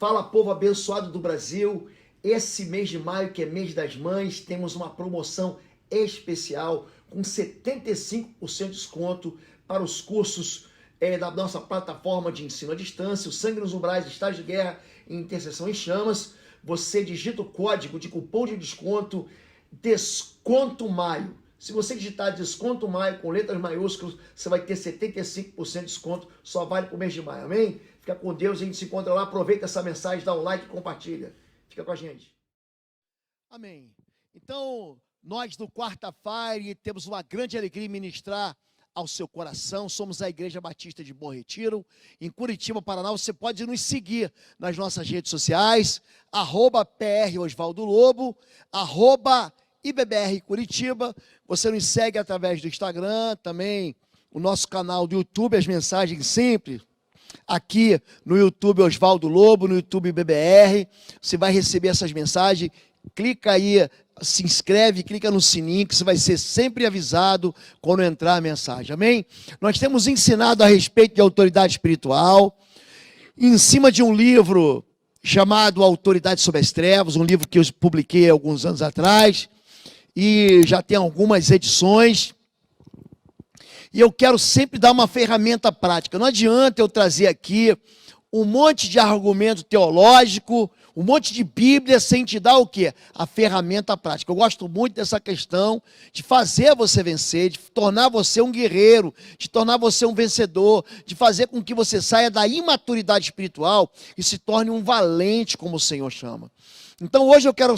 Fala, povo abençoado do Brasil. Esse mês de maio, que é mês das mães, temos uma promoção especial com 75% de desconto para os cursos da nossa plataforma de ensino à distância, o Sangue nos Umbrais, Estágio de Guerra e Intercessão em Chamas. Você digita o código de cupom de desconto Desconto Maio. Se você digitar Desconto Maio com letras maiúsculas, você vai ter 75% de desconto, só vale para o mês de maio, amém? Fica com Deus, a gente se encontra lá, aproveita essa mensagem, dá um like e compartilha. Fica com a gente. Amém. Então, nós no Quarta-feira temos uma grande alegria em ministrar ao seu coração. Somos a Igreja Batista de Bom Retiro, em Curitiba, Paraná. Você pode nos seguir nas nossas redes sociais, @PR Osvaldo Lobo, @IBBR Curitiba. Você nos segue através do Instagram, também o nosso canal do YouTube, as mensagens sempre aqui no YouTube Osvaldo Lobo, no YouTube BBR. Você vai receber essas mensagens. Clica aí, se inscreve, clica no sininho, que você vai ser sempre avisado quando entrar a mensagem, amém? Nós temos ensinado a respeito de autoridade espiritual, em cima de um livro chamado Autoridade sobre as Trevas, um livro que eu publiquei alguns anos atrás, e já tem algumas edições, e eu quero sempre dar uma ferramenta prática. Não adianta eu trazer aqui um monte de argumento teológico, um monte de Bíblia, sem te dar o quê? A ferramenta prática. Eu gosto muito dessa questão de fazer você vencer, de tornar você um guerreiro, de tornar você um vencedor, de fazer com que você saia da imaturidade espiritual e se torne um valente, como o Senhor chama. Então hoje eu quero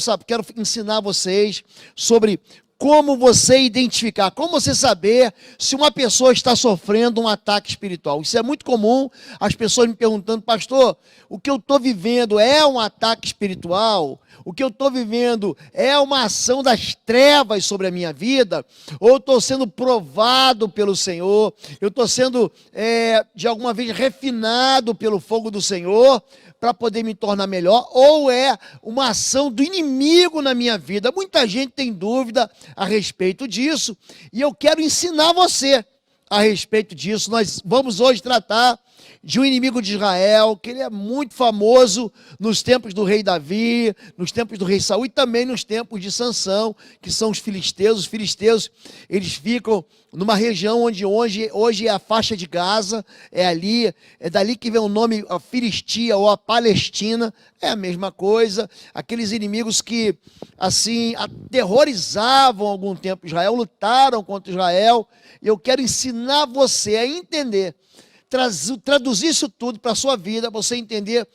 ensinar vocês sobre como você identificar, como você saber se uma pessoa está sofrendo um ataque espiritual. Isso é muito comum, as pessoas me perguntando: pastor, o que eu estou vivendo é um ataque espiritual? O que eu estou vivendo é uma ação das trevas sobre a minha vida? Ou eu estou sendo provado pelo Senhor? Eu estou sendo, de alguma vez, refinado pelo fogo do Senhor para poder me tornar melhor? Ou é uma ação do inimigo na minha vida? Muita gente tem dúvida a respeito disso, e eu quero ensinar você a respeito disso. Nós vamos hoje tratar de um inimigo de Israel, que ele é muito famoso nos tempos do rei Davi, nos tempos do rei Saul e também nos tempos de Sansão, que são os filisteus. Os filisteus, eles ficam numa região onde hoje é a faixa de Gaza, é dali que vem o nome a Filistia ou a Palestina, é a mesma coisa. Aqueles inimigos que, assim, aterrorizavam algum tempo Israel, lutaram contra Israel. E eu quero ensinar você a entender, traduzir isso tudo para a sua vida, você entender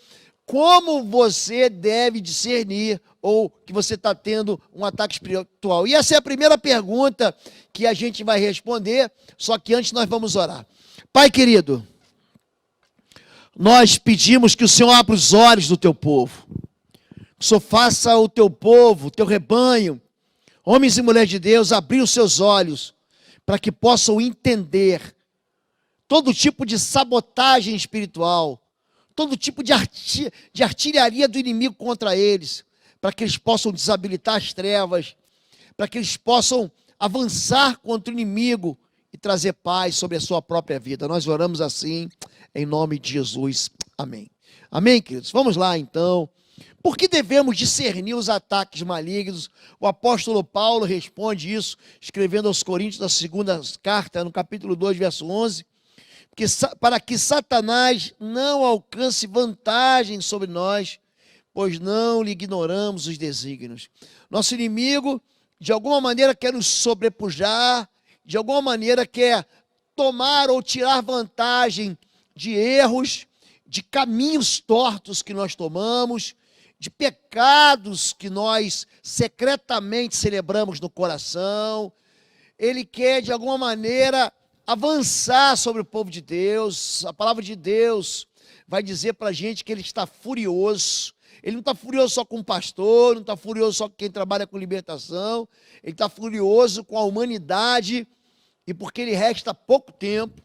como você deve discernir ou que você está tendo um ataque espiritual. E essa é a primeira pergunta que a gente vai responder, só que antes nós vamos orar. Pai querido, nós pedimos que o Senhor abra os olhos do teu povo, que o Senhor faça o teu povo, o teu rebanho, homens e mulheres de Deus, abrir os seus olhos para que possam entender todo tipo de sabotagem espiritual, todo tipo de artilharia do inimigo contra eles, para que eles possam desabilitar as trevas, para que eles possam avançar contra o inimigo e trazer paz sobre a sua própria vida. Nós oramos assim, em nome de Jesus. Amém. Amém, queridos? Vamos lá, então. Por que devemos discernir os ataques malignos? O apóstolo Paulo responde isso, escrevendo aos Coríntios, da segunda carta, no capítulo 2, verso 11, para que Satanás não alcance vantagem sobre nós, pois não lhe ignoramos os desígnios. Nosso inimigo, de alguma maneira, quer nos sobrepujar, de alguma maneira quer tomar ou tirar vantagem de erros, de caminhos tortos que nós tomamos, de pecados que nós secretamente celebramos no coração. Ele quer, de alguma maneira, avançar sobre o povo de Deus. A palavra de Deus vai dizer para a gente que ele está furioso. Ele não está furioso só com o pastor, não está furioso só com quem trabalha com libertação, ele está furioso com a humanidade, e porque lhe resta pouco tempo,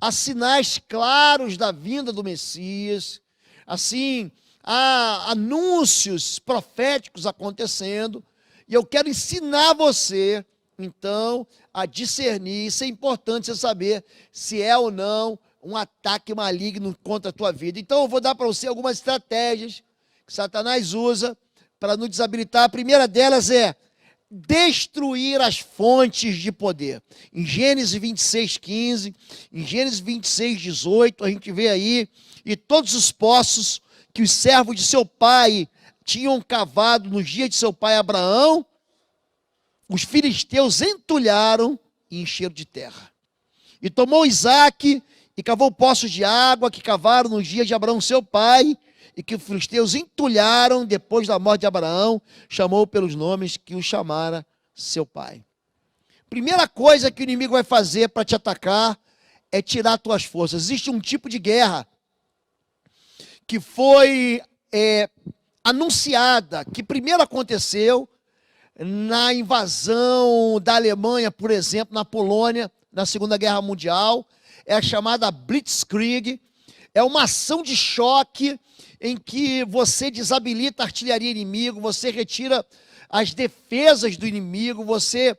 há sinais claros da vinda do Messias, assim, há anúncios proféticos acontecendo, e eu quero ensinar você, então, a discernir. Isso é importante você saber se é ou não um ataque maligno contra a tua vida. Então eu vou dar para você algumas estratégias que Satanás usa para nos desabilitar. A primeira delas é destruir as fontes de poder. Em Gênesis 26:15, em Gênesis 26:18, a gente vê aí, e todos os poços que os servos de seu pai tinham cavado nos dias de seu pai Abraão, os filisteus entulharam e encheram de terra. E tomou Isaque e cavou poços de água que cavaram nos dias de Abraão seu pai, e que os filisteus entulharam depois da morte de Abraão, chamou pelos nomes que o chamara seu pai. Primeira coisa que o inimigo vai fazer para te atacar é tirar tuas forças. Existe um tipo de guerra que foi anunciada, que primeiro aconteceu na invasão da Alemanha, por exemplo, na Polônia, na Segunda Guerra Mundial. É a chamada Blitzkrieg. É uma ação de choque em que você desabilita a artilharia inimigo, você retira as defesas do inimigo, você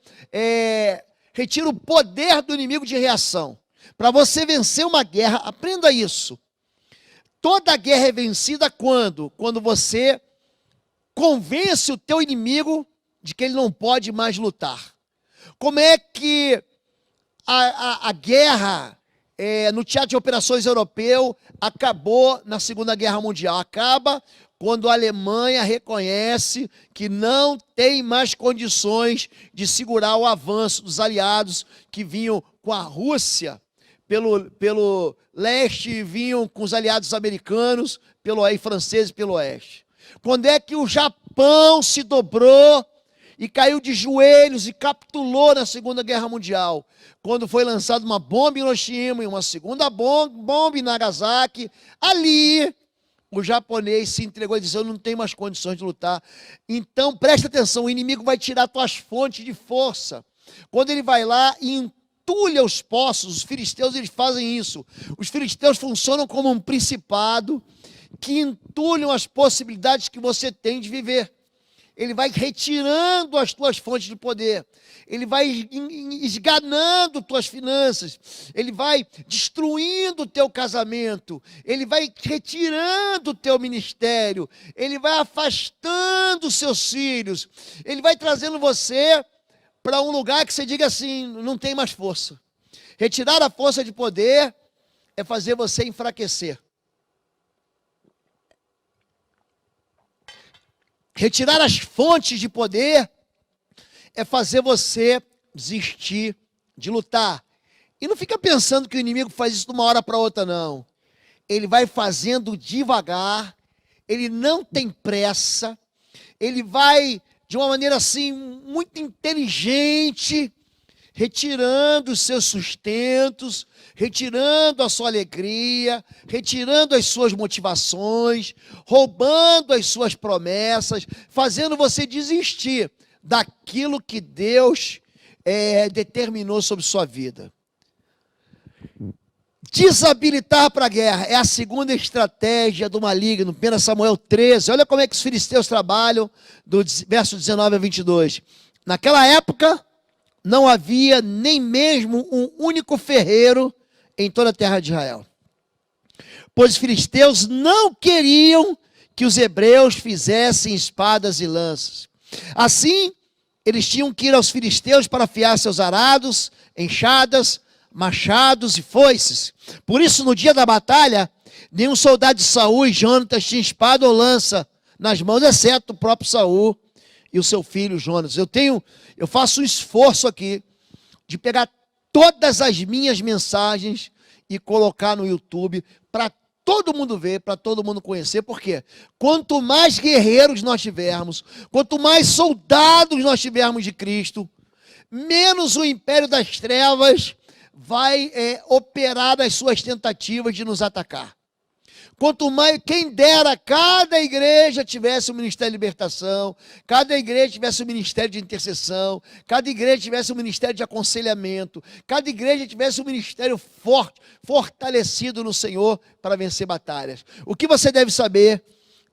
retira o poder do inimigo de reação. Para você vencer uma guerra, aprenda isso. Toda guerra é vencida quando? Quando você convence o teu inimigo de que ele não pode mais lutar. Como é que a guerra no teatro de operações europeu acabou na Segunda Guerra Mundial? Acaba quando a Alemanha reconhece que não tem mais condições de segurar o avanço dos aliados que vinham com a Rússia pelo leste e vinham com os aliados americanos e franceses pelo oeste. Quando é que o Japão se dobrou e caiu de joelhos e capitulou na Segunda Guerra Mundial? Quando foi lançada uma bomba em Hiroshima e uma segunda bomba em Nagasaki, ali o japonês se entregou e disse: eu não tenho mais condições de lutar. Então presta atenção, o inimigo vai tirar tuas fontes de força. Quando ele vai lá e entulha os poços, os filisteus eles fazem isso. Os filisteus funcionam como um principado que entulham as possibilidades que você tem de viver. Ele vai retirando as tuas fontes de poder, ele vai esganando tuas finanças, ele vai destruindo o teu casamento, ele vai retirando o teu ministério, ele vai afastando os seus filhos, ele vai trazendo você para um lugar que você diga assim: não tem mais força. Retirar a força de poder é fazer você enfraquecer. Retirar as fontes de poder é fazer você desistir de lutar. E não fica pensando que o inimigo faz isso de uma hora para outra, não. Ele vai fazendo devagar, ele não tem pressa, ele vai de uma maneira assim muito inteligente, retirando os seus sustentos, retirando a sua alegria, retirando as suas motivações, roubando as suas promessas, fazendo você desistir daquilo que Deus determinou sobre sua vida. Desabilitar para a guerra é a segunda estratégia do maligno. 1 Samuel 13, olha como é que os filisteus trabalham, do verso 19 a 22. Naquela época, não havia nem mesmo um único ferreiro em toda a terra de Israel, pois os filisteus não queriam que os hebreus fizessem espadas e lanças. Assim, eles tinham que ir aos filisteus para afiar seus arados, enxadas, machados e foices. Por isso, no dia da batalha, nenhum soldado de Saul e Jonatas tinha espada ou lança nas mãos, exceto o próprio Saul e o seu filho Jonas. Eu faço um esforço aqui de pegar todas as minhas mensagens e colocar no YouTube para todo mundo ver, para todo mundo conhecer. Porque quanto mais guerreiros nós tivermos, quanto mais soldados nós tivermos de Cristo, menos o império das trevas vai operar nas suas tentativas de nos atacar. Quanto mais, quem dera cada igreja tivesse um ministério de libertação, cada igreja tivesse um ministério de intercessão, cada igreja tivesse um ministério de aconselhamento, cada igreja tivesse um ministério forte, fortalecido no Senhor para vencer batalhas. O que você deve saber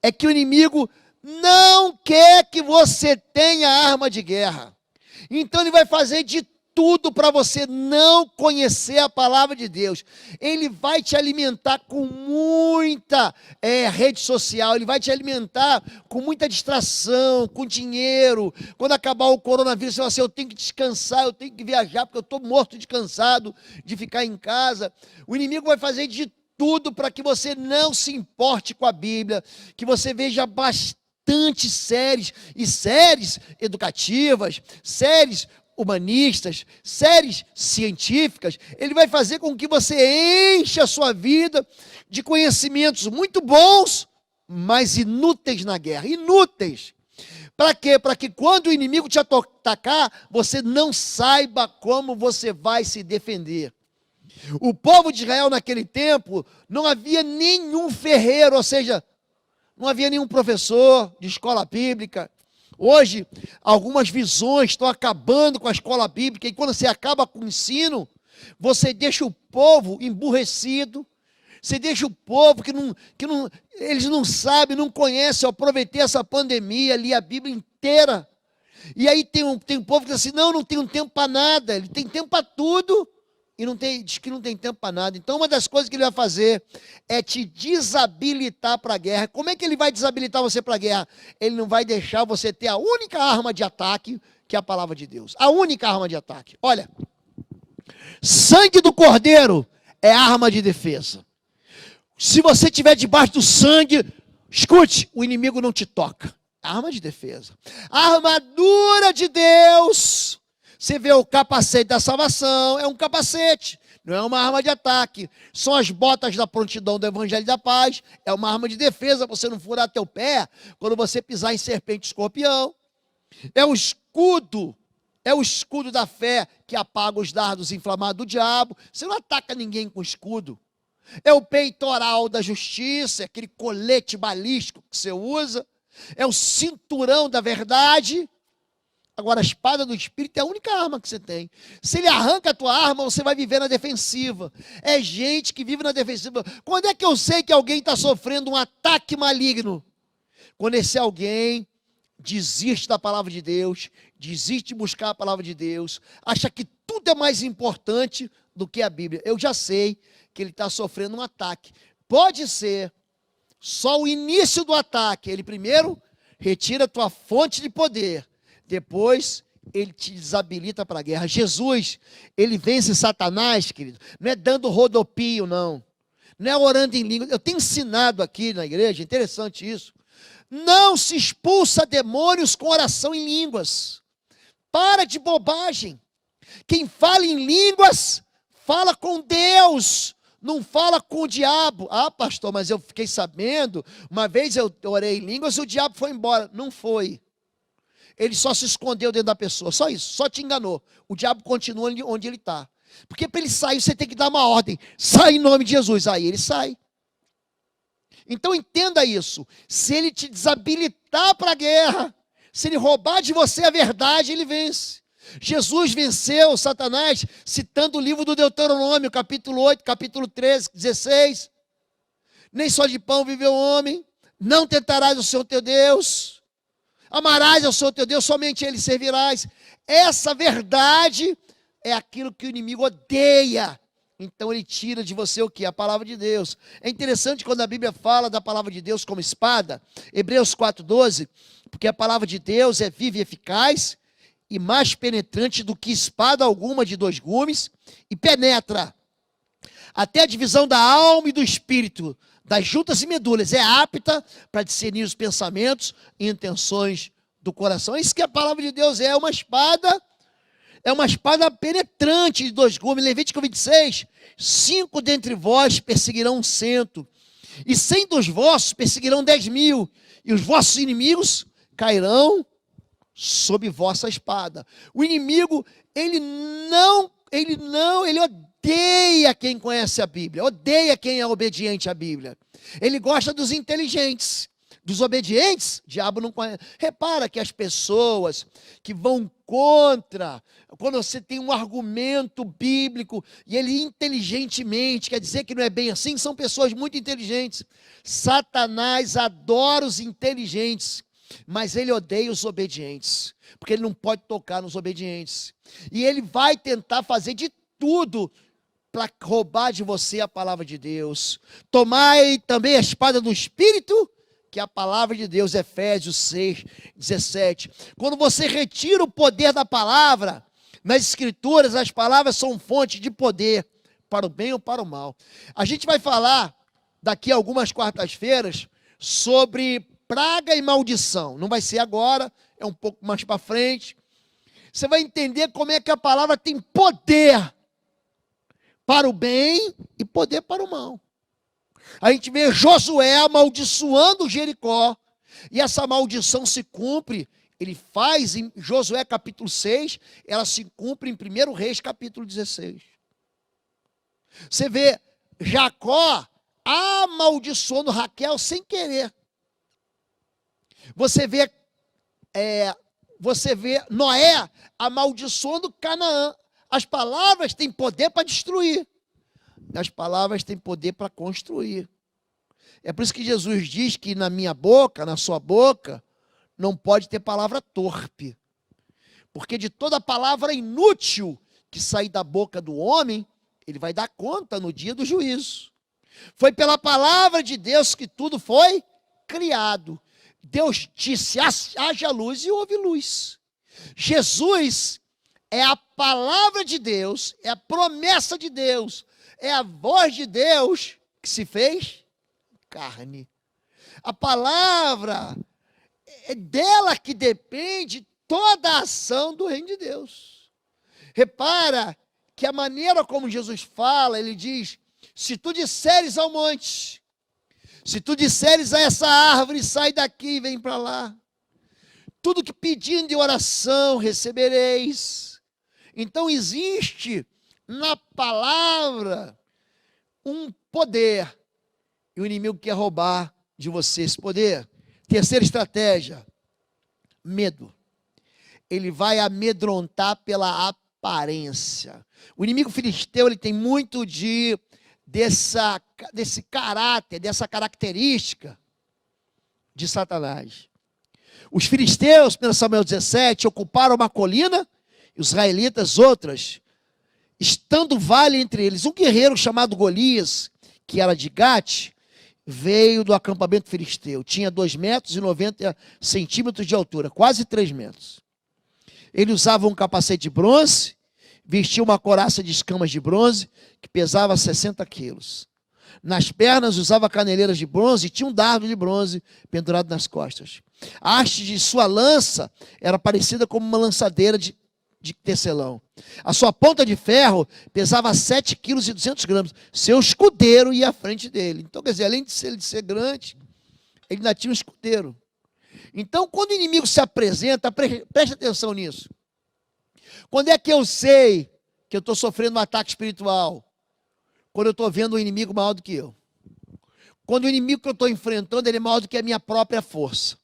é que o inimigo não quer que você tenha arma de guerra. Então ele vai fazer de tudo para você não conhecer a palavra de Deus. Ele vai te alimentar com muita rede social, ele vai te alimentar com muita distração, com dinheiro. Quando acabar o coronavírus, você vai assim, eu tenho que descansar, eu tenho que viajar, porque eu estou morto de cansado de ficar em casa. O inimigo vai fazer de tudo para que você não se importe com a Bíblia, que você veja bastante séries, e séries educativas, séries humanistas, séries científicas. Ele vai fazer com que você encha a sua vida de conhecimentos muito bons, mas inúteis na guerra. Inúteis. Para quê? Para que quando o inimigo te atacar, você não saiba como você vai se defender. O povo de Israel naquele tempo, não havia nenhum ferreiro, ou seja, não havia nenhum professor de escola bíblica. Hoje, algumas visões estão acabando com a escola bíblica, e quando você acaba com o ensino, você deixa o povo emburrecido, você deixa o povo eles não sabem, não conhecem. Eu aproveitei essa pandemia, li a Bíblia inteira, e aí tem um povo que diz assim, não tenho tempo para nada. Ele tem tempo para tudo, e diz que não tem tempo para nada. Então, uma das coisas que ele vai fazer é te desabilitar para a guerra. Como é que ele vai desabilitar você para a guerra? Ele não vai deixar você ter a única arma de ataque, que é a palavra de Deus. A única arma de ataque. Olha, sangue do cordeiro é arma de defesa. Se você estiver debaixo do sangue, escute, o inimigo não te toca. Arma de defesa. A armadura de Deus. Você vê o capacete da salvação, é um capacete, não é uma arma de ataque. São as botas da prontidão do evangelho da paz, é uma arma de defesa, você não furar teu pé quando você pisar em serpente e escorpião. É o escudo da fé que apaga os dardos inflamados do diabo. Você não ataca ninguém com escudo. É o peitoral da justiça, é aquele colete balístico que você usa. É o cinturão da verdade. Agora, a espada do Espírito é a única arma que você tem. Se ele arranca a tua arma, você vai viver na defensiva. É gente que vive na defensiva. Quando é que eu sei que alguém está sofrendo um ataque maligno? Quando esse alguém desiste da palavra de Deus, desiste de buscar a palavra de Deus, acha que tudo é mais importante do que a Bíblia. Eu já sei que ele está sofrendo um ataque. Pode ser só o início do ataque. Ele primeiro retira a tua fonte de poder. Depois, ele te desabilita para a guerra. Jesus, ele vence Satanás, querido. Não é dando rodopio, não. Não é orando em língua. Eu tenho ensinado aqui na igreja, interessante isso. Não se expulsa demônios com oração em línguas. Para de bobagem. Quem fala em línguas, fala com Deus. Não fala com o diabo. Ah, pastor, mas eu fiquei sabendo. Uma vez eu orei em línguas e o diabo foi embora. Não foi. Ele só se escondeu dentro da pessoa, só isso, só te enganou. O diabo continua onde ele está. Porque para ele sair, você tem que dar uma ordem. Sai em nome de Jesus. Aí ele sai. Então entenda isso. Se ele te desabilitar para a guerra, se ele roubar de você a verdade, ele vence. Jesus venceu Satanás citando o livro do Deuteronômio, capítulo 8, capítulo 13, 16. Nem só de pão vive o homem. Não tentarás o Senhor teu Deus. Amarás ao Senhor teu Deus, somente Ele servirás. Essa verdade é aquilo que o inimigo odeia. Então ele tira de você o quê? A palavra de Deus. É interessante quando a Bíblia fala da palavra de Deus como espada. Hebreus 4,12. Porque a palavra de Deus é viva e eficaz e mais penetrante do que espada alguma de dois gumes e penetra até a divisão da alma e do espírito, das juntas e medulas, é apta para discernir os pensamentos e intenções do coração. É isso que a palavra de Deus é uma espada penetrante de dois gumes. Levítico 26, 5 dentre vós perseguirão 100, e 100 dos vossos perseguirão 10.000, e os vossos inimigos cairão sob vossa espada. O inimigo, ele odeia quem conhece a Bíblia, odeia quem é obediente à Bíblia. Ele gosta dos inteligentes. Dos obedientes, o diabo não conhece. Repara que as pessoas que vão contra, quando você tem um argumento bíblico e ele inteligentemente, quer dizer que não é bem assim, são pessoas muito inteligentes. Satanás adora os inteligentes. mas ele odeia os obedientes, porque ele não pode tocar nos obedientes. E ele vai tentar fazer de tudo para roubar de você a palavra de Deus. Tomai também a espada do Espírito, que é a palavra de Deus, Efésios 6:17. Quando você retira o poder da palavra, nas Escrituras, as palavras são fonte de poder, para o bem ou para o mal. A gente vai falar, daqui a algumas quartas-feiras, sobre praga e maldição. Não vai ser agora, é um pouco mais para frente. Você vai entender como é que a palavra tem poder para o bem e poder para o mal. A gente vê Josué amaldiçoando Jericó, e essa maldição se cumpre, ele faz em Josué capítulo 6, ela se cumpre em 1 Reis capítulo 16. Você vê Jacó amaldiçoando Raquel sem querer. Você vê Noé amaldiçoando Canaã. As palavras têm poder para destruir. As palavras têm poder para construir. É por isso que Jesus diz que na minha boca, na sua boca, não pode ter palavra torpe. Porque de toda palavra inútil que sair da boca do homem, ele vai dar conta no dia do juízo. Foi pela palavra de Deus que tudo foi criado. Deus disse, haja luz e houve luz. Jesus é a palavra de Deus, é a promessa de Deus, é a voz de Deus que se fez carne. A palavra é dela que depende toda a ação do reino de Deus. Repara que a maneira como Jesus fala, ele diz, se tu disseres ao monte, se tu disseres a essa árvore, sai daqui e vem para lá, tudo que pedindo em oração recebereis. Então existe na palavra um poder, e o inimigo quer roubar de você esse poder. Terceira estratégia, medo. Ele vai amedrontar pela aparência. O inimigo filisteu, ele tem muito desse caráter, dessa característica de Satanás. Os filisteus, 1 Samuel 17, ocuparam uma colina, e os israelitas outras, estando vale entre eles. Um guerreiro chamado Golias, que era de Gate, veio do acampamento filisteu. Tinha 2,90 metros de altura, quase 3 metros. Ele usava um capacete de bronze, vestia uma couraça de escamas de bronze, que pesava 60 quilos. Nas pernas usava caneleiras de bronze e tinha um dardo de bronze pendurado nas costas. A haste de sua lança era parecida com uma lançadeira de tecelão. A sua ponta de ferro pesava 7,2 kg. Seu escudeiro ia à frente dele. Então, quer dizer, além de ser grande, ele ainda tinha um escudeiro. Então, quando o inimigo se apresenta, preste atenção nisso. Quando é que eu sei que eu estou sofrendo um ataque espiritual? Quando eu estou vendo um inimigo maior do que eu. Quando o inimigo que eu estou enfrentando, ele é maior do que a minha própria força.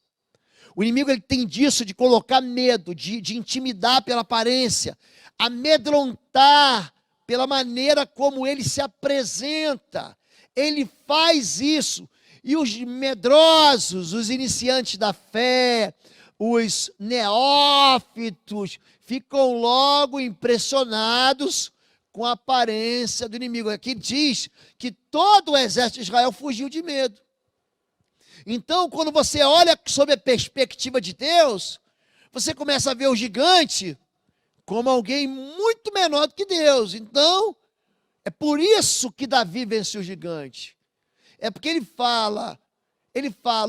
O inimigo, ele tem disso, de colocar medo, de intimidar pela aparência, amedrontar pela maneira como ele se apresenta. Ele faz isso. E os medrosos, os iniciantes da fé, os neófitos, ficam logo impressionados com a aparência do inimigo. Aqui diz que todo o exército de Israel fugiu de medo. Então, quando você olha sob a perspectiva de Deus, você começa a ver o gigante como alguém muito menor do que Deus. Então, é por isso que Davi venceu o gigante. É porque ele fala,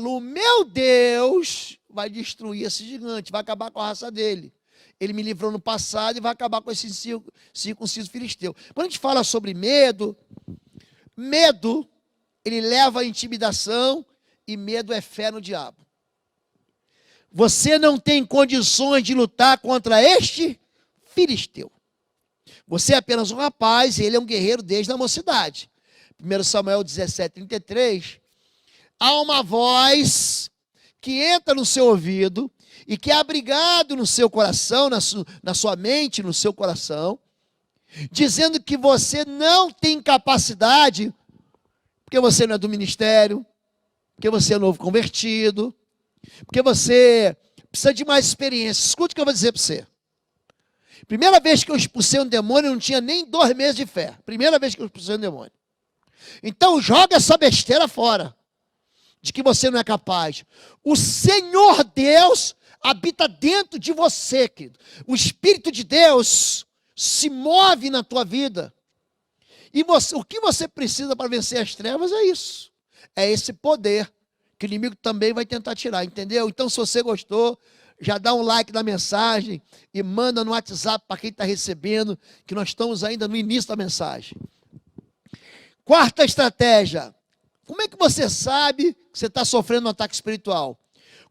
o meu Deus vai destruir esse gigante, vai acabar com a raça dele. Ele me livrou no passado e vai acabar com esse circunciso filisteu. Quando a gente fala sobre medo, ele leva à intimidação, e medo é fé no diabo. Você não tem condições de lutar contra este filisteu. Você é apenas um rapaz, e ele é um guerreiro desde a mocidade. 1 Samuel 17:33, há uma voz que entra no seu ouvido e que é abrigado no seu coração, na sua mente, no seu coração, dizendo que você não tem capacidade, porque você não é do ministério, porque você é novo convertido, Porque você precisa de mais experiência. Escute o que eu vou dizer para você. Primeira vez que eu expulsei um demônio, eu não tinha nem 2 meses de fé. Primeira vez que eu expulsei um demônio. Então joga essa besteira fora, de que você não é capaz. O Senhor Deus habita dentro de você, querido. O Espírito de Deus se move na tua vida. E você, o que você precisa para vencer as trevas é isso. É esse poder que o inimigo também vai tentar tirar, entendeu? Então, se você gostou, já dá um like na mensagem e manda no WhatsApp para quem está recebendo, que nós estamos ainda no início da mensagem. Quarta estratégia. Como é que você sabe que você está sofrendo um ataque espiritual?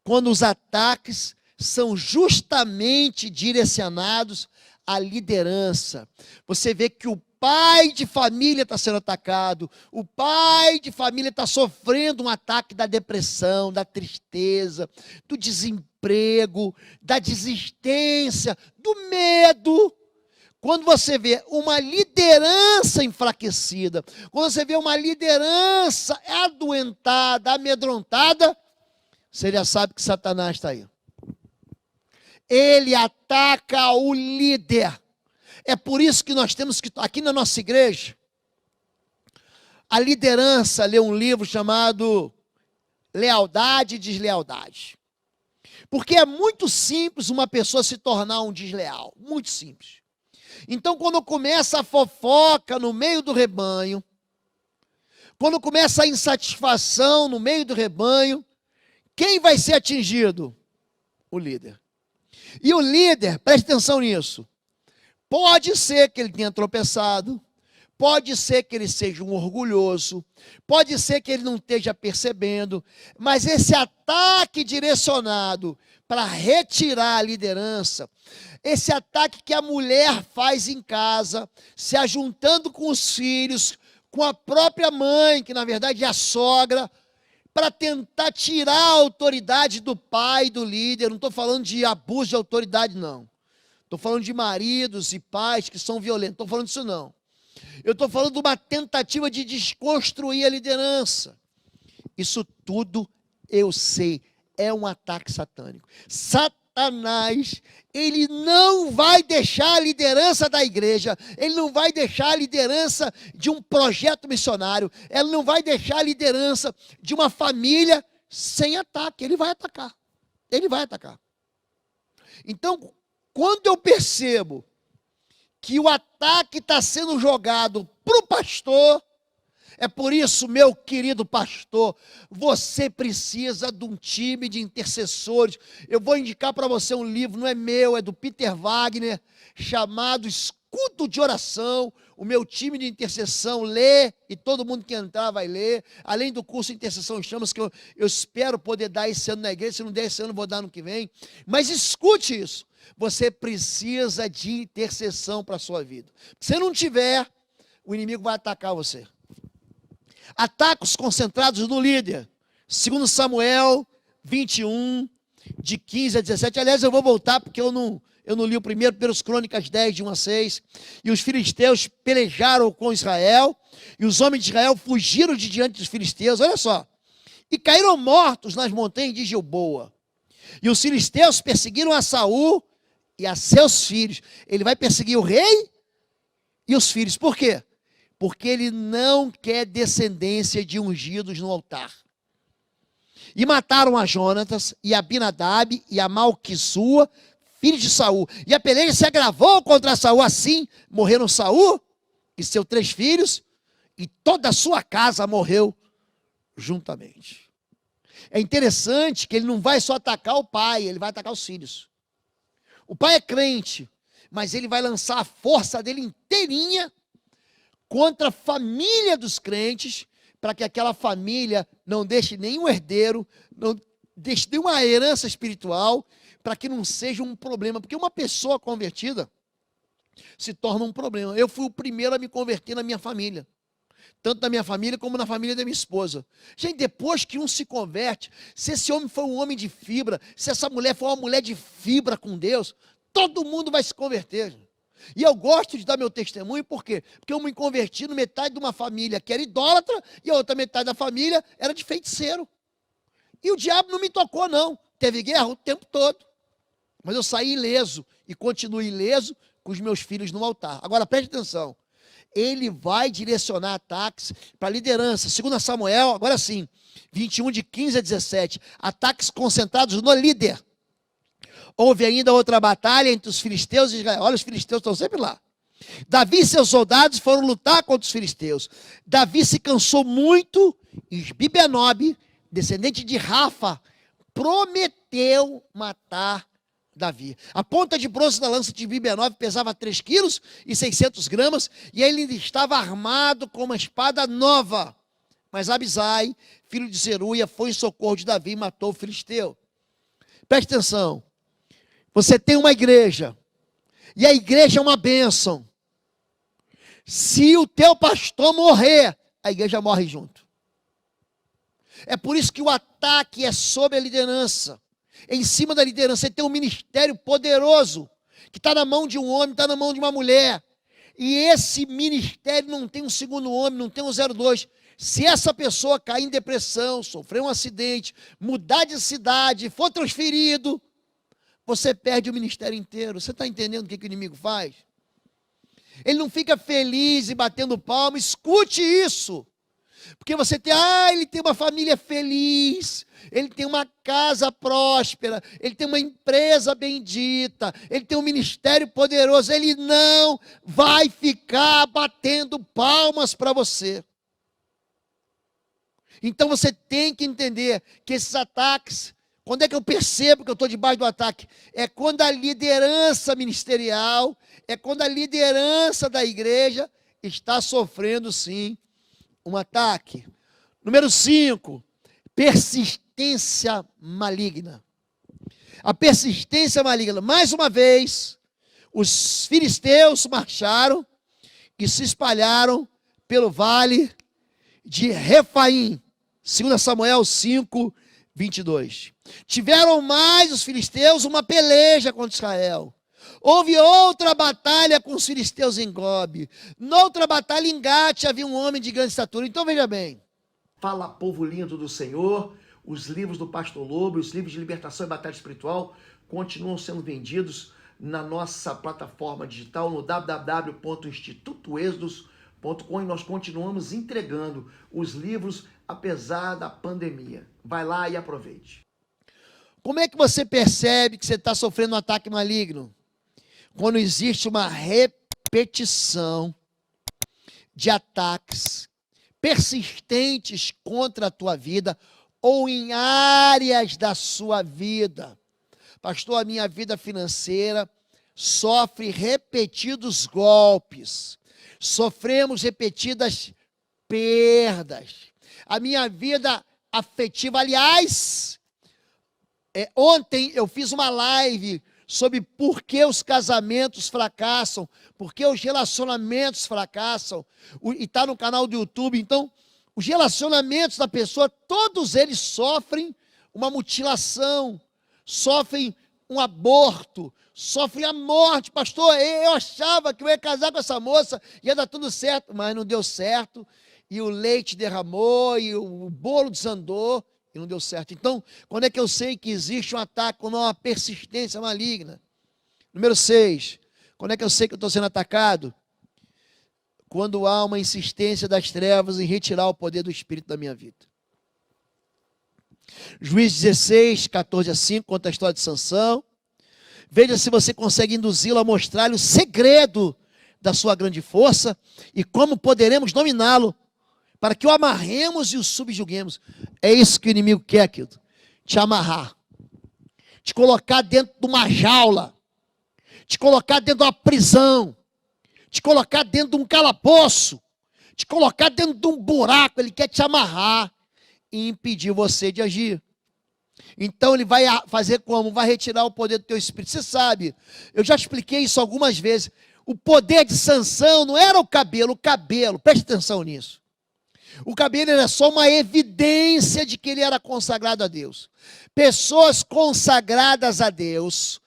Quando os ataques são justamente direcionados à liderança. Você vê que o pai de família está sendo atacado, o pai de família está sofrendo um ataque da depressão, da tristeza, do desemprego, da desistência, do medo. Quando você vê uma liderança enfraquecida, quando você vê uma liderança adoentada, amedrontada, você já sabe que Satanás está aí. Ele ataca o líder. É por isso que nós temos que, aqui na nossa igreja, a liderança lê um livro chamado Lealdade e Deslealdade. Porque é muito simples uma pessoa se tornar um desleal. Muito simples. Então, quando começa a fofoca no meio do rebanho, quando começa a insatisfação no meio do rebanho, quem vai ser atingido? O líder. E o líder, preste atenção nisso, pode ser que ele tenha tropeçado, pode ser que ele seja um orgulhoso, pode ser que ele não esteja percebendo, mas esse ataque direcionado para retirar a liderança, esse ataque que a mulher faz em casa, se ajuntando com os filhos, com a própria mãe, que na verdade é a sogra, para tentar tirar a autoridade do pai, do líder. Não estou falando de abuso de autoridade, não. Estou falando de maridos e pais que são violentos. Não estou falando disso, não. Eu estou falando de uma tentativa de desconstruir a liderança. Isso tudo, eu sei, é um ataque satânico. Satanás, ele não vai deixar a liderança da igreja, ele não vai deixar a liderança de um projeto missionário, ele não vai deixar a liderança de uma família sem ataque. Ele vai atacar. Ele vai atacar. Então, quando eu percebo que o ataque está sendo jogado para o pastor, é por isso, meu querido pastor, você precisa de um time de intercessores. Eu vou indicar para você um livro, não é meu, é do Peter Wagner, chamado Escudo de Oração. O meu time de intercessão lê, e todo mundo que entrar vai ler. Além do curso de intercessão em chamas, que eu espero poder dar esse ano na igreja. Se não der esse ano, vou dar no que vem. Mas escute isso. Você precisa de intercessão para a sua vida. Se não tiver, o inimigo vai atacar você. Ataques concentrados no líder. 2 Samuel 21, de 15 a 17. Aliás, eu vou voltar porque eu não li o primeiro, pelos Crônicas 10, de 1 a 6. E os filisteus pelejaram com Israel, e os homens de Israel fugiram de diante dos filisteus, olha só, e caíram mortos nas montanhas de Gilboa. E os filisteus perseguiram a Saul e a seus filhos. Ele vai perseguir o rei e os filhos. Por quê? Porque ele não quer descendência de ungidos no altar. E mataram a Jonatas, e a Abinadab, e a Malquissua, filhos de Saul. E a peleja se agravou contra Saul. Assim, morreram Saul e seus 3 filhos, e toda a sua casa morreu juntamente. É interessante que ele não vai só atacar o pai, ele vai atacar os filhos. O pai é crente, mas ele vai lançar a força dele inteirinha contra a família dos crentes, para que aquela família não deixe nenhum herdeiro, não deixe nenhuma herança espiritual, para que não seja um problema. Porque uma pessoa convertida se torna um problema. Eu fui o primeiro a me converter na minha família. Tanto na minha família como na família da minha esposa. Gente, depois que um se converte, se esse homem for um homem de fibra, se essa mulher for uma mulher de fibra com Deus, todo mundo vai se converter. E eu gosto de dar meu testemunho, por quê? Porque eu me converti no metade de uma família que era idólatra, e a outra metade da família era de feiticeiro. E o diabo não me tocou, não. Teve guerra o tempo todo. Mas eu saí ileso e continuo ileso com os meus filhos no altar. Agora, preste atenção. Ele vai direcionar ataques para a liderança. 2 Samuel, agora sim, 21, de 15 a 17. Ataques concentrados no líder. Houve ainda outra batalha entre os filisteus e Israel. Olha, os filisteus estão sempre lá. Davi e seus soldados foram lutar contra os filisteus. Davi se cansou muito e Bibenob, descendente de Rafa, prometeu matar Davi. A ponta de bronze da lança de Bibenob pesava 3 quilos e 600 gramas, e ele estava armado com uma espada nova. Mas Abisai, filho de Zeruia, foi em socorro de Davi e matou o filisteu. Preste atenção. Você tem uma igreja, e a igreja é uma bênção. Se o teu pastor morrer, a igreja morre junto. É por isso que o ataque é sobre a liderança. Em cima da liderança, você tem um ministério poderoso, que está na mão de um homem, está na mão de uma mulher. E esse ministério não tem um segundo homem, não tem um 02. Se essa pessoa cair em depressão, sofrer um acidente, mudar de cidade, for transferido, você perde o ministério inteiro. Você está entendendo o que o inimigo faz? Ele não fica feliz e batendo palma. Escute isso. Porque você tem, ele tem uma família feliz, ele tem uma casa próspera, ele tem uma empresa bendita, ele tem um ministério poderoso. Ele não vai ficar batendo palmas para você. Então você tem que entender que esses ataques, quando é que eu percebo que eu estou debaixo do ataque? É quando a liderança ministerial, é quando a liderança da igreja está sofrendo, sim, um ataque. Número 5, persistência maligna. A persistência maligna. Mais uma vez, os filisteus marcharam e se espalharam pelo vale de Refaim. 2 Samuel 5, 22. Tiveram mais os filisteus uma peleja contra Israel. Houve outra batalha com os filisteus em Gobe. Noutra batalha em Gate havia um homem de grande estatura. Então veja bem. Fala, povo lindo do Senhor. Os livros do Pastor Lobo, os livros de libertação e batalha espiritual continuam sendo vendidos na nossa plataforma digital no www.institutoexodus.com e nós continuamos entregando os livros apesar da pandemia. Vai lá e aproveite. Como é que você percebe que você está sofrendo um ataque maligno? Quando existe uma repetição de ataques persistentes contra a tua vida ou em áreas da sua vida. Pastor, a minha vida financeira sofre repetidos golpes. Sofremos repetidas perdas. A minha vida afetiva, aliás, ontem eu fiz uma live sobre por que os casamentos fracassam, por que os relacionamentos fracassam, e está no canal do YouTube. Então, os relacionamentos da pessoa, todos eles sofrem uma mutilação, sofrem um aborto, sofrem a morte. Pastor, eu achava que eu ia casar com essa moça, ia dar tudo certo, mas não deu certo, e o leite derramou, e o bolo desandou, e não deu certo. Então, quando é que eu sei que existe um ataque, quando há uma persistência maligna? Número 6, quando é que eu sei que eu estou sendo atacado? Quando há uma insistência das trevas em retirar o poder do Espírito da minha vida. Juízes 16, 14 a 5, conta a história de Sansão. Veja se você consegue induzi-lo a mostrar-lhe o segredo da sua grande força e como poderemos dominá-lo, para que o amarremos e o subjuguemos. É isso que o inimigo quer, querido. Te amarrar. Te colocar dentro de uma jaula. Te colocar dentro de uma prisão. Te colocar dentro de um calabouço. Te colocar dentro de um buraco. Ele quer te amarrar e impedir você de agir. Então ele vai fazer como? Vai retirar o poder do teu espírito. Você sabe, eu já expliquei isso algumas vezes. O poder de Sansão não era o cabelo, preste atenção nisso. O cabelo era só uma evidência de que ele era consagrado a Deus. Pessoas consagradas a Deus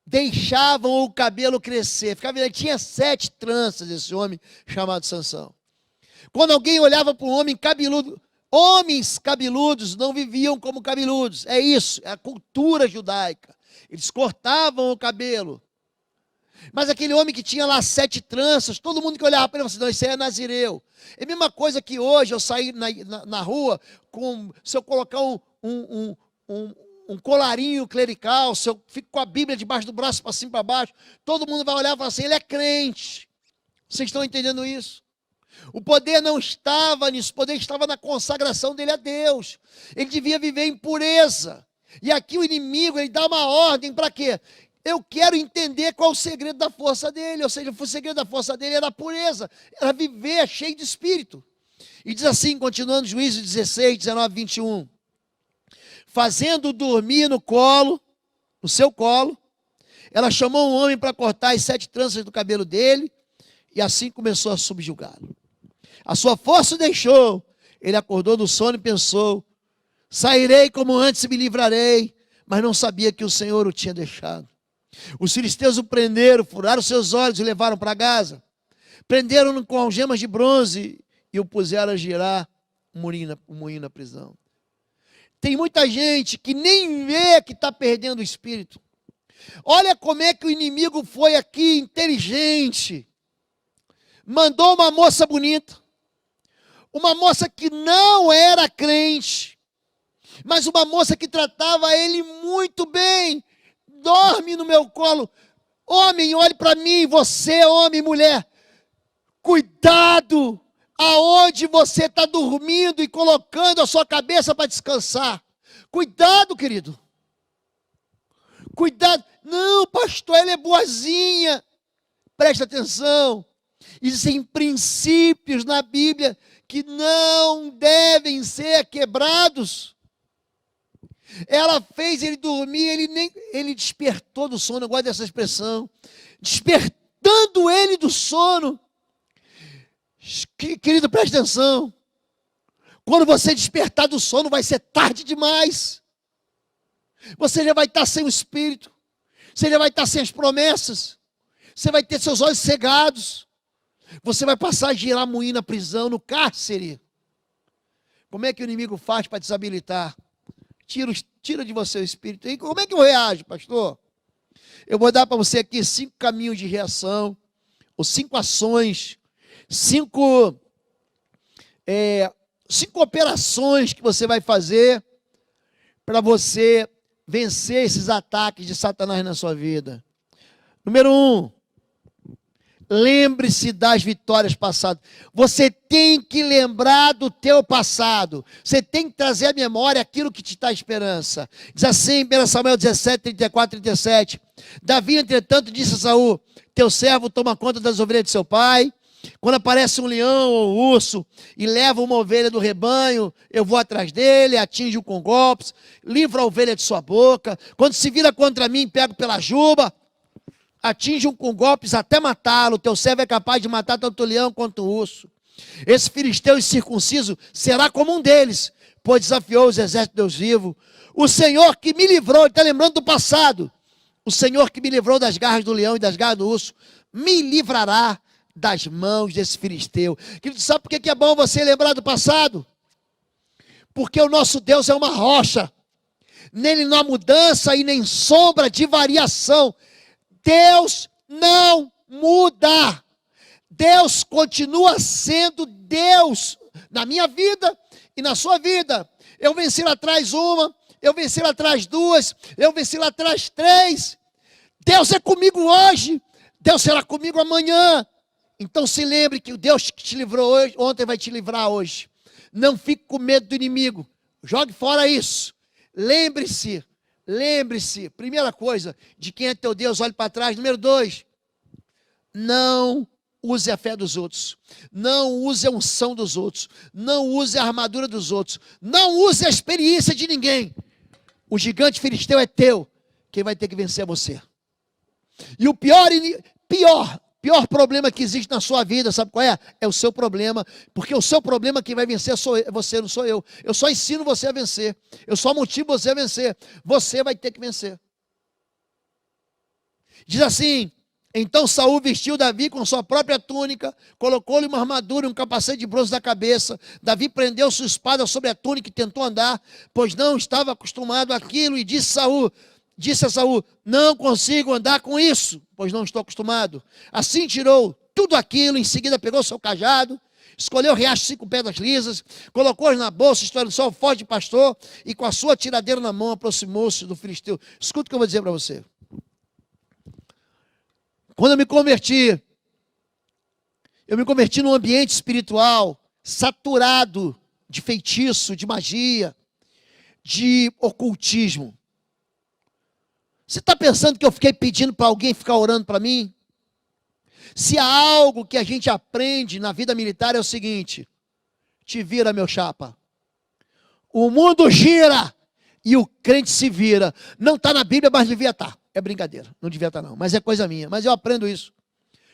deixavam o cabelo crescer. Ele tinha 7 tranças, esse homem chamado Sansão. Quando alguém olhava para um homem cabeludo, Homens cabeludos não viviam como cabeludos. É isso, é a cultura judaica. Eles cortavam o cabelo. Mas aquele homem que tinha lá 7 tranças, todo mundo que olhava para ele falava assim, não, esse aí é nazireu. É a mesma coisa que hoje eu sair na rua, se eu colocar um colarinho clerical, se eu fico com a Bíblia debaixo do braço para cima e para baixo, todo mundo vai olhar e falar assim, ele é crente. Vocês estão entendendo isso? O poder não estava nisso, o poder estava na consagração dele a Deus. Ele devia viver em pureza. E aqui o inimigo, ele dá uma ordem para quê? Eu quero entender qual é o segredo da força dele. Ou seja, o segredo da força dele era a pureza, era viver cheio de espírito. E diz assim, continuando Juízes 16, 19, 21. Fazendo dormir no seu colo, ela chamou um homem para cortar as 7 tranças do cabelo dele, e assim começou a subjugá-lo. A sua força o deixou, ele acordou do sono e pensou, sairei como antes e me livrarei, mas não sabia que o Senhor o tinha deixado. Os filisteus o prenderam, furaram seus olhos e levaram para Gaza. Prenderam-no com algemas de bronze e o puseram a girar um moinho na prisão. Tem muita gente que nem vê que está perdendo o espírito. Olha como é que o inimigo foi aqui inteligente. Mandou uma moça bonita. Uma moça que não era crente. Mas uma moça que tratava ele muito bem. Dorme no meu colo. Homem, olhe para mim, você, homem e mulher. Cuidado aonde você está dormindo e colocando a sua cabeça para descansar. Cuidado, querido. Cuidado. Não, pastor, ela é boazinha. Presta atenção. Existem princípios na Bíblia que não devem ser quebrados. Ela fez ele dormir, ele despertou do sono, eu gosto dessa expressão. Despertando ele do sono. Querido, preste atenção. Quando você despertar do sono, vai ser tarde demais. Você já vai estar sem o Espírito. Você já vai estar sem as promessas. Você vai ter seus olhos cegados. Você vai passar a girar moinho na prisão, no cárcere. Como é que o inimigo faz para desabilitar? Tira de você o Espírito. E como é que eu reajo, pastor? Eu vou dar para você aqui 5 caminhos de reação, ou 5 ações, 5 operações que você vai fazer para você vencer esses ataques de Satanás na sua vida. Número 1, lembre-se das vitórias passadas. Você tem que lembrar do teu passado. Você tem que trazer à memória aquilo que te dá esperança. Diz assim, 1 Samuel 17, 34, 37. Davi, entretanto, disse a Saul, teu servo toma conta das ovelhas de seu pai. Quando aparece um leão ou um urso e leva uma ovelha do rebanho, eu vou atrás dele, atinjo com golpes, livro a ovelha de sua boca. Quando se vira contra mim, pego pela juba, atinjo com golpes até matá-lo. Teu servo é capaz de matar tanto o leão quanto o urso. Esse filisteu incircunciso será como um deles, pois desafiou os exércitos de Deus vivo. O Senhor que me livrou, ele está lembrando do passado. O Senhor que me livrou das garras do leão e das garras do urso, me livrará das mãos desse filisteu. Querido, sabe por que é bom você lembrar do passado? Porque o nosso Deus é uma rocha. Nele não há mudança e nem sombra de variação. Deus não muda. Deus continua sendo Deus na minha vida e na sua vida. Eu venci lá atrás 1, eu venci lá atrás 2, eu venci lá atrás 3. Deus é comigo hoje, Deus será comigo amanhã. Então se lembre que o Deus que te livrou hoje, ontem vai te livrar hoje. Não fique com medo do inimigo. Jogue fora isso. Lembre-se, primeira coisa, de quem é teu Deus, olhe para trás. Número 2, não use a fé dos outros. Não use a unção dos outros. Não use a armadura dos outros. Não use a experiência de ninguém. O gigante filisteu é teu. Quem vai ter que vencer é você. E o pior problema que existe na sua vida, sabe qual é? É o seu problema, porque o seu problema quem vai vencer é você, não sou eu. Eu só ensino você a vencer, eu só motivo você a vencer. Você vai ter que vencer. Diz assim, Então Saul vestiu Davi com sua própria túnica, colocou-lhe uma armadura e um capacete de bronze na cabeça. Davi prendeu sua espada sobre a túnica e tentou andar, pois não estava acostumado àquilo, e disse a Saul, não consigo andar com isso, pois não estou acostumado. Assim tirou tudo aquilo, em seguida pegou seu cajado, escolheu riacho 5 pedras lisas, colocou-as na bolsa, estourando só o forte de pastor, e com a sua tiradeira na mão aproximou-se do filisteu. Escuta o que eu vou dizer para você. Quando eu me converti num ambiente espiritual saturado de feitiço, de magia, de ocultismo. Você está pensando que eu fiquei pedindo para alguém ficar orando para mim? Se há algo que a gente aprende na vida militar é o seguinte: te vira, meu chapa. O mundo gira e o crente se vira. Não está na Bíblia, mas devia estar. É brincadeira, não devia estar não, mas é coisa minha. Mas eu aprendo isso.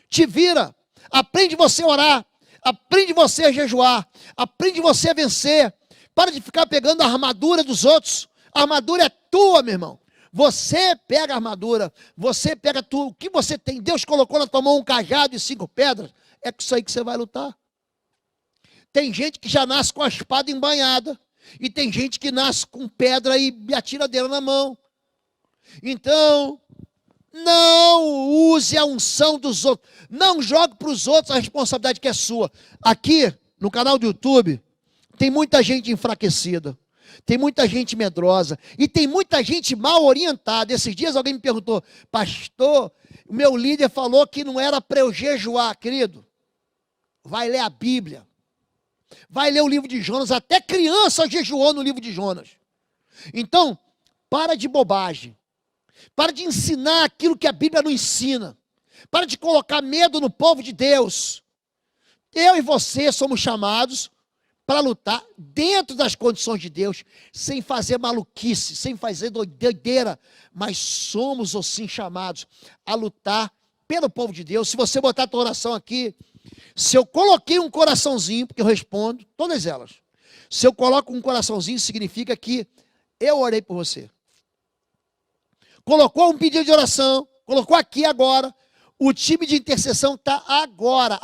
Te vira, aprende você a orar, aprende você a jejuar, aprende você a vencer. Para de ficar pegando a armadura dos outros. A armadura é tua, meu irmão. Você pega a armadura, você pega o que você tem. Deus colocou na tua mão um cajado e 5 pedras. É com isso aí que você vai lutar. Tem gente que já nasce com a espada embanhada. E tem gente que nasce com pedra e a tiradeira na mão. Então, não use a unção dos outros. Não jogue para os outros a responsabilidade que é sua. Aqui, no canal do YouTube, tem muita gente enfraquecida. Tem muita gente medrosa. E tem muita gente mal orientada. Esses dias alguém me perguntou, pastor, o meu líder falou que não era para eu jejuar. Querido, vai ler a Bíblia. Vai ler o livro de Jonas. Até criança jejuou no livro de Jonas. Então, para de bobagem. Para de ensinar aquilo que a Bíblia não ensina. Para de colocar medo no povo de Deus. Eu e você somos chamados para lutar dentro das condições de Deus, sem fazer maluquice, sem fazer doideira, mas somos assim chamados a lutar pelo povo de Deus. Se você botar a tua oração aqui, se eu coloquei um coraçãozinho, porque eu respondo todas elas, se eu coloco um coraçãozinho, significa que eu orei por você. Colocou um pedido de oração, colocou aqui agora, o time de intercessão está agora.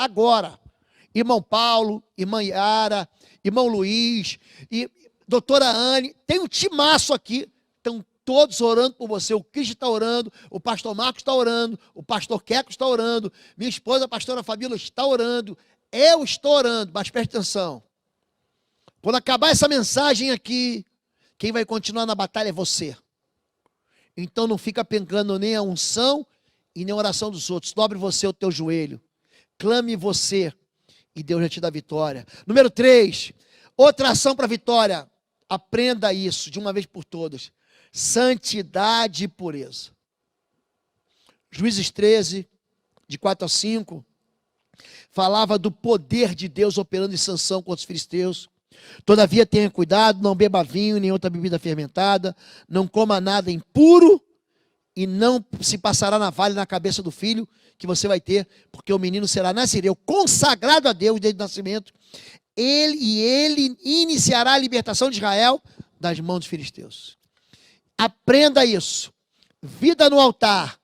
Irmão Paulo, irmã Yara, irmão Luiz, e doutora Anne, tem um timaço aqui, estão todos orando por você. O Cristo está orando, o pastor Marcos está orando, o pastor Queco está orando, minha esposa, a pastora Fabíola, está orando, eu estou orando, mas preste atenção. Quando acabar essa mensagem aqui, quem vai continuar na batalha é você. Então não fica pegando nem a unção e nem a oração dos outros. Dobre você o teu joelho, clame você, e Deus já te dá vitória. Número 3, outra ação para vitória. Aprenda isso de uma vez por todas. Santidade e pureza. Juízes 13, de 4 a 5, falava do poder de Deus operando em sanção contra os filisteus. Todavia tenha cuidado, não beba vinho, nem outra bebida fermentada, não coma nada impuro, e não se passará navalha na cabeça do filho que você vai ter, porque o menino será nazireu, consagrado a Deus desde o nascimento. Ele iniciará a libertação de Israel das mãos dos filisteus. Aprenda isso. Vida no altar,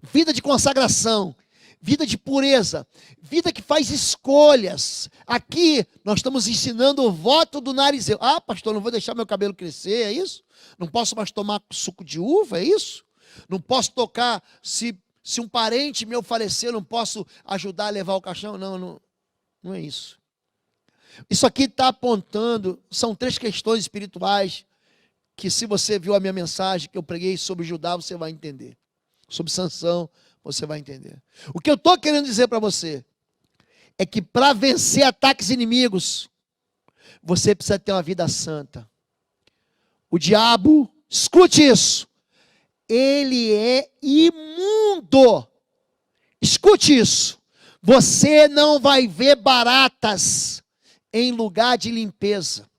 vida de consagração, vida de pureza, vida que faz escolhas. Aqui nós estamos ensinando o voto do narizeu. Ah, pastor, não vou deixar meu cabelo crescer, é isso? Não posso mais tomar suco de uva, é isso? Não posso tocar, se um parente meu falecer, não posso ajudar a levar o caixão. Não é isso. Isso aqui está apontando, são 3 questões espirituais, que se você viu a minha mensagem, que eu preguei sobre Judá, você vai entender. Sobre Sansão, você vai entender. O que eu estou querendo dizer para você, é que para vencer ataques inimigos, você precisa ter uma vida santa. O diabo, escute isso, ele é imundo. Escute isso. Você não vai ver baratas em lugar de limpeza.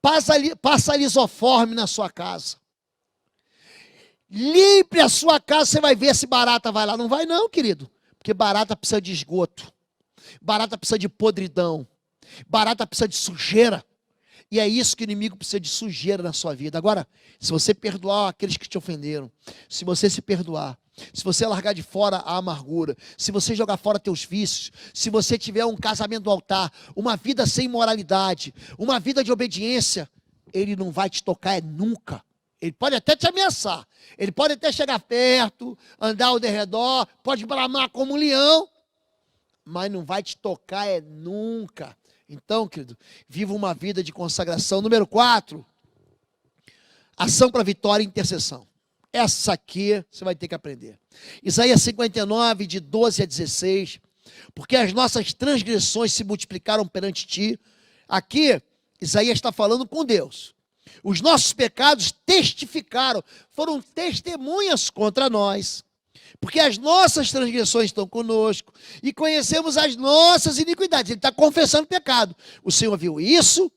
Passa lisoforme na sua casa. Limpe a sua casa, você vai ver se barata vai lá. Não vai não, querido. Porque barata precisa de esgoto. Barata precisa de podridão. Barata precisa de sujeira. E é isso que o inimigo precisa de sujeira na sua vida. Agora, se você perdoar aqueles que te ofenderam, se você se perdoar, se você largar de fora a amargura, se você jogar fora teus vícios, se você tiver um casamento no altar, uma vida sem moralidade, uma vida de obediência, ele não vai te tocar nunca. Ele pode até te ameaçar, ele pode até chegar perto, andar ao redor, pode bramar como um leão, mas não vai te tocar nunca. Então, querido, viva uma vida de consagração. Número 4, ação para vitória e intercessão. Essa aqui você vai ter que aprender. Isaías 59, de 12 a 16. Porque as nossas transgressões se multiplicaram perante ti. Aqui, Isaías está falando com Deus. Os nossos pecados testificaram, foram testemunhas contra nós. Porque as nossas transgressões estão conosco e conhecemos as nossas iniquidades. Ele está confessando pecado. O Senhor viu isso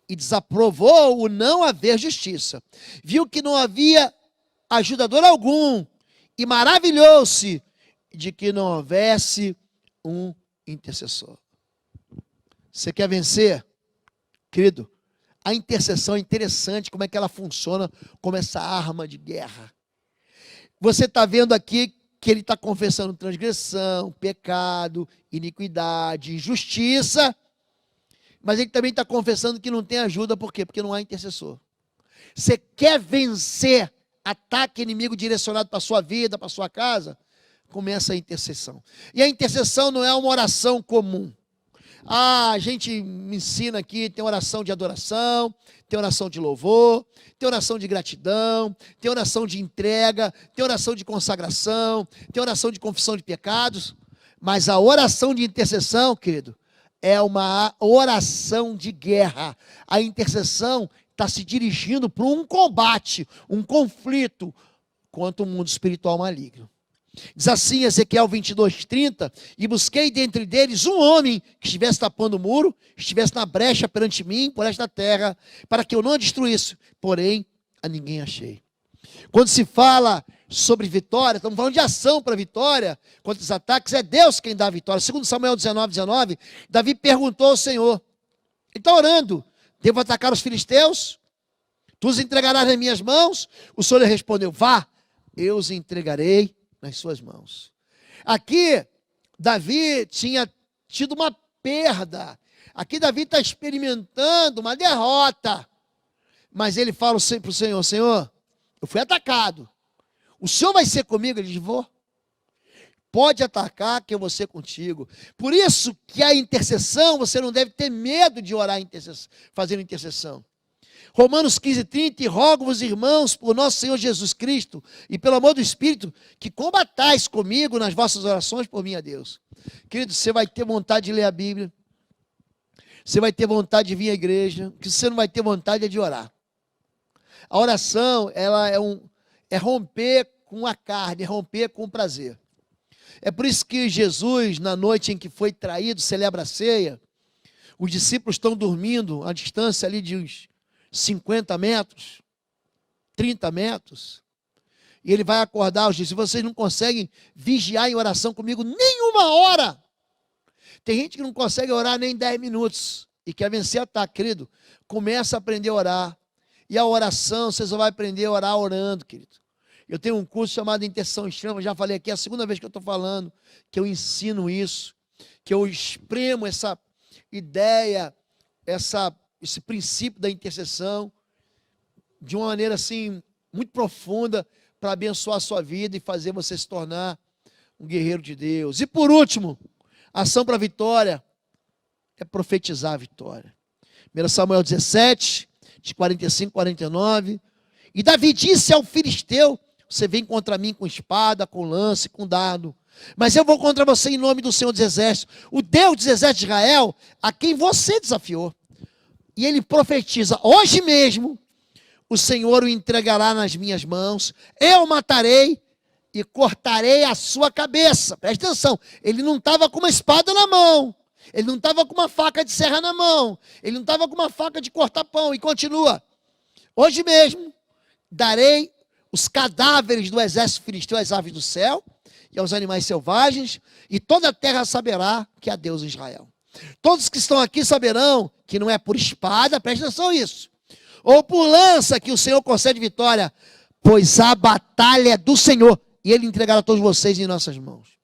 e desaprovou o não haver justiça. Viu que não havia ajudador algum e maravilhou-se de que não houvesse um intercessor. Você quer vencer? Querido, a intercessão é interessante, como é que ela funciona como essa arma de guerra. Você está vendo aqui que ele está confessando transgressão, pecado, iniquidade, injustiça, mas ele também está confessando que não tem ajuda, por quê? Porque não há intercessor. Você quer vencer ataque inimigo direcionado para a sua vida, para a sua casa? Começa a intercessão. E a intercessão não é uma oração comum. A gente me ensina aqui, tem oração de adoração, tem oração de louvor, tem oração de gratidão, tem oração de entrega, tem oração de consagração, tem oração de confissão de pecados, mas a oração de intercessão, querido, é uma oração de guerra. A intercessão está se dirigindo para um combate, um conflito contra o mundo espiritual maligno. Diz assim, Ezequiel 22:30, e busquei dentre deles um homem que estivesse tapando o muro, estivesse na brecha perante mim, por esta terra, para que eu não a destruísse, porém a ninguém achei. Quando se fala sobre vitória, estamos falando de ação para vitória, contra os ataques, é Deus quem dá a vitória. Segundo Samuel 19:19, Davi perguntou ao Senhor, ele está orando, devo atacar os filisteus? Tu os entregarás nas minhas mãos? O Senhor lhe respondeu, vá, eu os entregarei nas suas mãos. Aqui, Davi tinha tido uma perda. Aqui, Davi está experimentando uma derrota. Mas ele fala sempre para o Senhor, Senhor, eu fui atacado. O Senhor vai ser comigo? Ele diz, vou. Pode atacar que eu vou ser contigo. Por isso que a intercessão, você não deve ter medo de orar, fazendo intercessão. Romanos 15:30, e rogo-vos, irmãos, por nosso Senhor Jesus Cristo, e pelo amor do Espírito, que combatais comigo nas vossas orações por mim a Deus. Querido, você vai ter vontade de ler a Bíblia, você vai ter vontade de vir à igreja, o que você não vai ter vontade é de orar. A oração, ela é romper com a carne, é romper com o prazer. É por isso que Jesus, na noite em que foi traído, celebra a ceia, os discípulos estão dormindo a distância ali de uns 50 metros, 30 metros, e ele vai acordar os discípulos, vocês não conseguem vigiar em oração comigo nenhuma hora. Tem gente que não consegue orar nem 10 minutos, e quer vencer ataque, querido. Começa a aprender a orar, e a oração, você só vai aprender a orar orando, querido. Eu tenho um curso chamado Intercessão Extrema, já falei aqui, é a segunda vez que eu estou falando, que eu ensino isso, que eu exprimo essa ideia, esse princípio da intercessão, de uma maneira assim, muito profunda, para abençoar a sua vida e fazer você se tornar um guerreiro de Deus. E por último, ação para a vitória, é profetizar a vitória. 1 Samuel 17, de 45 a 49, e Davi disse ao filisteu, você vem contra mim com espada, com lance, com dardo, mas eu vou contra você em nome do Senhor dos Exércitos, o Deus dos Exércitos de Israel, a quem você desafiou. E ele profetiza, hoje mesmo, o Senhor o entregará nas minhas mãos, eu o matarei e cortarei a sua cabeça. Presta atenção, ele não estava com uma espada na mão, ele não estava com uma faca de serra na mão, ele não estava com uma faca de cortar pão, e continua, hoje mesmo, darei os cadáveres do exército filisteu às aves do céu, e aos animais selvagens, e toda a terra saberá que há Deus em Israel. Todos que estão aqui saberão que não é por espada, presta atenção nisso, ou por lança que o Senhor concede vitória, pois a batalha é do Senhor, e Ele entregará a todos vocês em nossas mãos.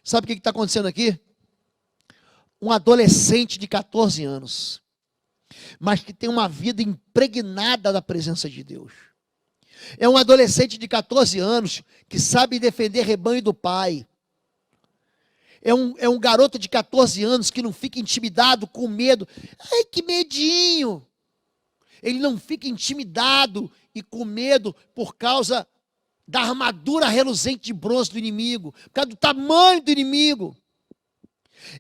Sabe o que está acontecendo aqui? Um adolescente de 14 anos, mas que tem uma vida impregnada da presença de Deus. É um adolescente de 14 anos que sabe defender rebanho do pai. É um garoto de 14 anos que não fica intimidado, com medo. Ai, que medinho! Ele não fica intimidado e com medo por causa da armadura reluzente de bronze do inimigo, por causa do tamanho do inimigo.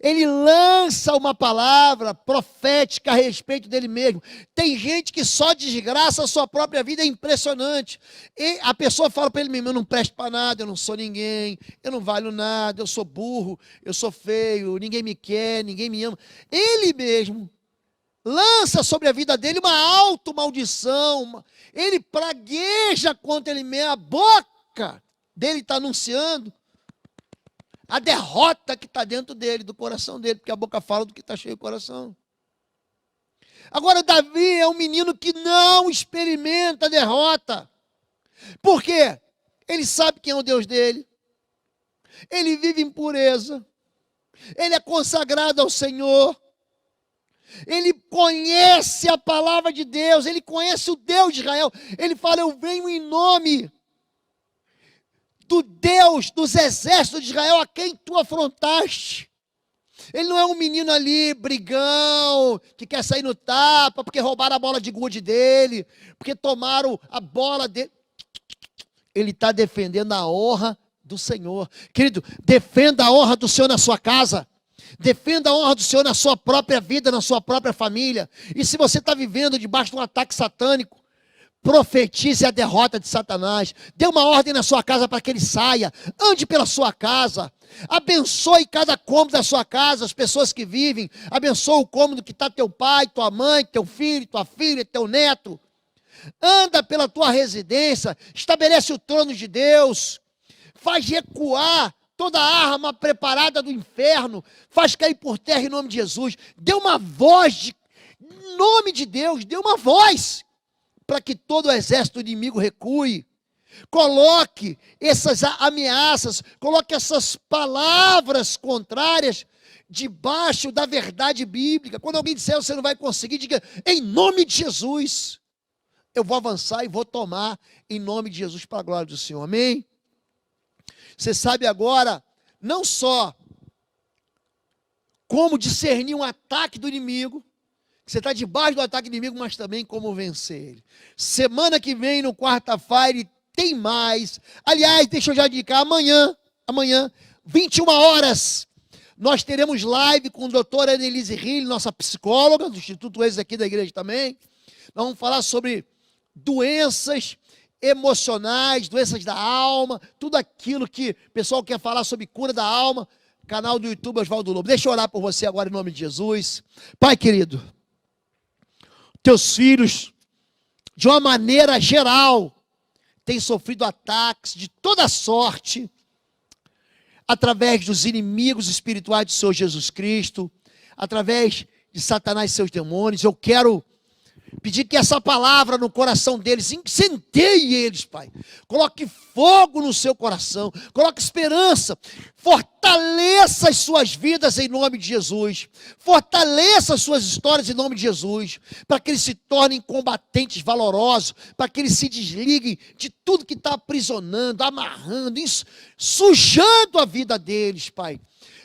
Ele lança uma palavra profética a respeito dele mesmo. Tem gente que só desgraça a sua própria vida, é impressionante. E a pessoa fala para ele mesmo: eu não presto para nada, eu não sou ninguém, eu não valho nada, eu sou burro, eu sou feio, ninguém me quer, ninguém me ama. Ele mesmo lança sobre a vida dele uma auto-maldição, ele pragueja contra ele mesmo, a boca dele está anunciando a derrota que está dentro dele, do coração dele, porque a boca fala do que está cheio o coração. Agora, Davi é um menino que não experimenta a derrota. Por quê? Ele sabe quem é o Deus dele, ele vive em pureza, ele é consagrado ao Senhor, ele conhece a palavra de Deus, ele conhece o Deus de Israel. Ele fala: eu venho em nome do Deus dos exércitos de Israel, a quem tu afrontaste. Ele não é um menino ali, brigão, que quer sair no tapa, porque roubaram a bola de gude dele, porque tomaram a bola dele. Ele está defendendo a honra do Senhor. Querido, defenda a honra do Senhor na sua casa. Defenda a honra do Senhor na sua própria vida, na sua própria família. E se você está vivendo debaixo de um ataque satânico, profetize a derrota de Satanás. Dê uma ordem na sua casa para que ele saia. Ande pela sua casa. Abençoe cada cômodo da sua casa, as pessoas que vivem. Abençoe o cômodo que está teu pai, tua mãe, teu filho, tua filha, teu neto. Anda pela tua residência. Estabelece o trono de Deus. Faz recuar toda a arma preparada do inferno. Faz cair por terra em nome de Jesus. Dê uma voz, em nome de Deus, dê uma voz para que todo o exército inimigo recue. Coloque essas ameaças, coloque essas palavras contrárias debaixo da verdade bíblica. Quando alguém disser você não vai conseguir, diga: em nome de Jesus, eu vou avançar e vou tomar em nome de Jesus para a glória do Senhor. Amém? Você sabe agora, não só como discernir um ataque do inimigo, você está debaixo do ataque do inimigo, mas também como vencer ele. Semana que vem, no quarta-feira, tem mais. Aliás, deixa eu já indicar, amanhã, 21 horas, nós teremos live com a doutora Annelise Hill, nossa psicóloga, do Instituto Êxito aqui da igreja também. Nós vamos falar sobre doenças emocionais, doenças da alma, tudo aquilo que o pessoal quer falar sobre cura da alma. Canal do YouTube Osvaldo Lobo. Deixa eu orar por você agora em nome de Jesus. Pai querido, teus filhos, de uma maneira geral, têm sofrido ataques de toda sorte, através dos inimigos espirituais do Senhor Jesus Cristo, através de Satanás e seus demônios. Eu quero pedir que essa palavra no coração deles incendeie eles, Pai. Coloque fogo no seu coração, coloque esperança, fortaleça as suas vidas em nome de Jesus, fortaleça as suas histórias em nome de Jesus, para que eles se tornem combatentes valorosos, para que eles se desliguem de tudo que está aprisionando, amarrando, sujando a vida deles, Pai.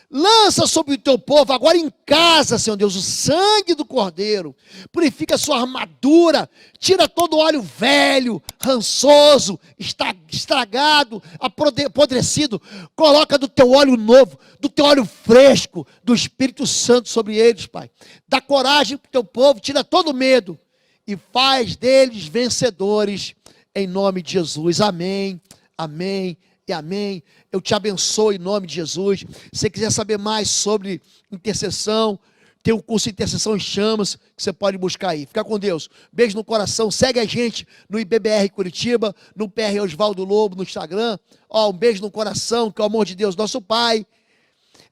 Lança sobre o teu povo agora em casa, Senhor Deus, o sangue do Cordeiro. Purifica a sua armadura. Tira todo o óleo velho, rançoso, estragado, apodrecido. Coloca do teu óleo novo, do teu óleo fresco, do Espírito Santo sobre eles, Pai. Dá coragem para o teu povo, tira todo o medo e faz deles vencedores em nome de Jesus. Amém, amém e amém. Eu te abençoo em nome de Jesus. Se você quiser saber mais sobre intercessão, tem um curso de intercessão em chamas que você pode buscar aí. Fica com Deus. Beijo no coração. Segue a gente no IBBR Curitiba, no PR Osvaldo Lobo, no Instagram. Um beijo no coração, que é o amor de Deus, nosso Pai,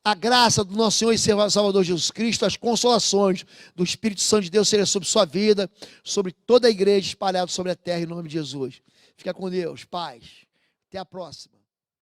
a graça do nosso Senhor e Salvador Jesus Cristo, as consolações do Espírito Santo de Deus sejam sobre sua vida, sobre toda a igreja espalhada sobre a terra, em nome de Jesus. Fica com Deus. Paz. Até a próxima.